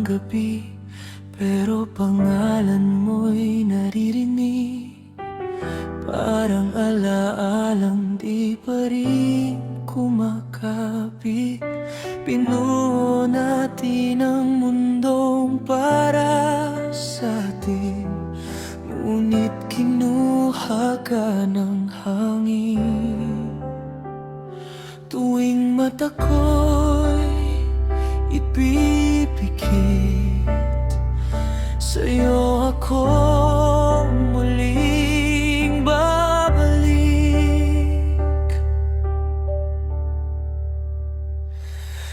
gabi, pero pangalan mo'y naririnig. Parang alaalang di pa rin kumakapit. Pinuo natin ang mundong para sa atin, ngunit kinuha ka ng hangin. Tuwing mata ko'y ipipikit, sa'yo ako muling babalik.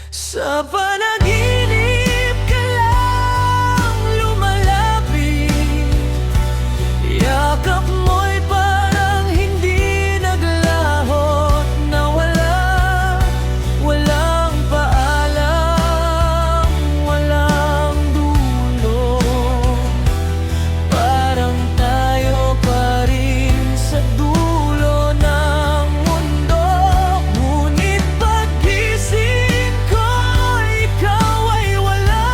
Sa panaginip ka lang lumalapit, yakap mo'y parang hindi naglahot na walang paalam, walang dulo. Parang tayo pa rin sa dulo ng mundo, ngunit paggising ko, ikaw ay wala.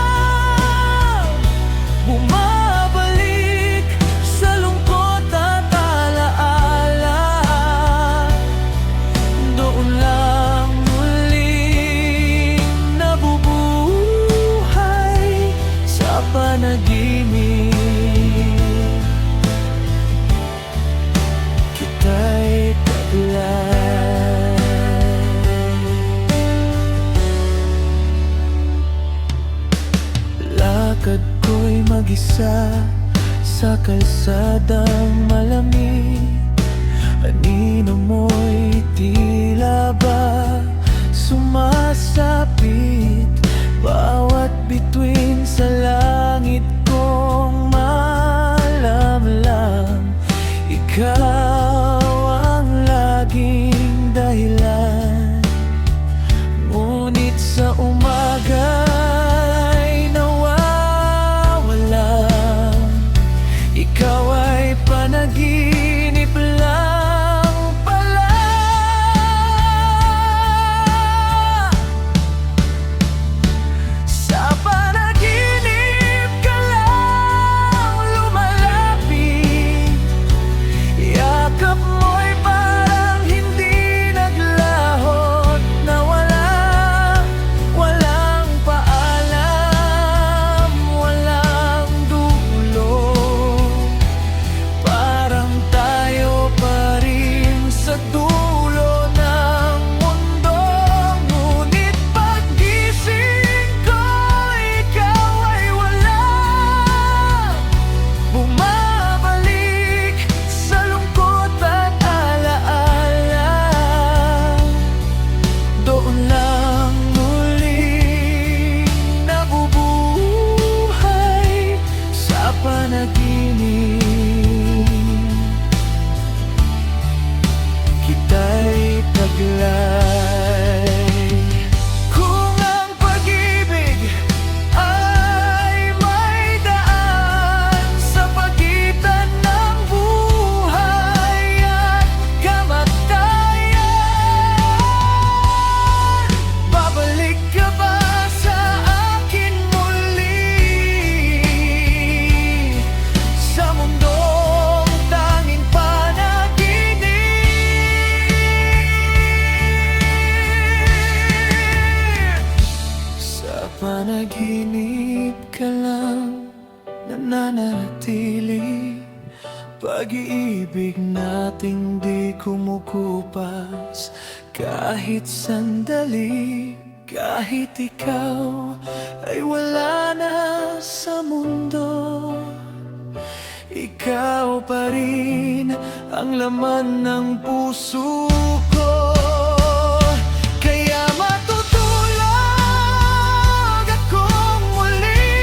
Bumabalik sa lungkot at alaala, doon lang muling nabubuhay sa panaginip. Kita'y taglay. Lakad ko'y mag-isa sa kalsadang malamig. Anino mo'y tila ba sumasapit, bawat bituin sa langit kong malamlam. Ikaw ang laging dahilan, ngunit sa umaga'y nawawala. Ikaw ay panaginip lang pala. Sa panaginip ka lang lumalapit, yakap mo'y parang hindi naglahot na walang paalam, walang dulo. Parang tayo pa rin sa dulo ng mundo, ngunit paggising ko, ikaw ay wala. Bumabalik sa lungkot at alaala, doon lang muling nabubuhay sa panaginip. Kita'y taglay. Kung ang pag-ibig ay may daan sa pagitan ng buhay at kamatayan, babalik ka ba sa akin muli, sa mundong tanging panaginip? Sa panaginip ka lang nananatili, pag-iibig nating di kumukupas kahit sandali. Kahit ikaw ay wala na sa mundo, ikaw pa rin ang laman ng puso ko. Kaya matutulog akong muli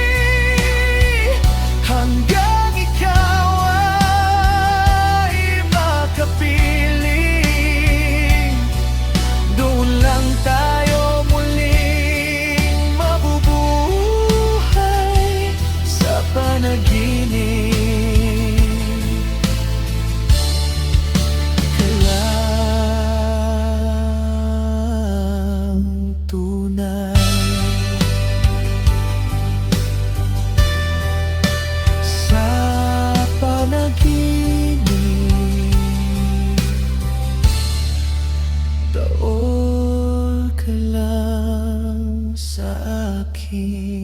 hanggang ikaw ay makapiling. Doon lang tayo muling mabubuhay sa panaginip. Kailan akin.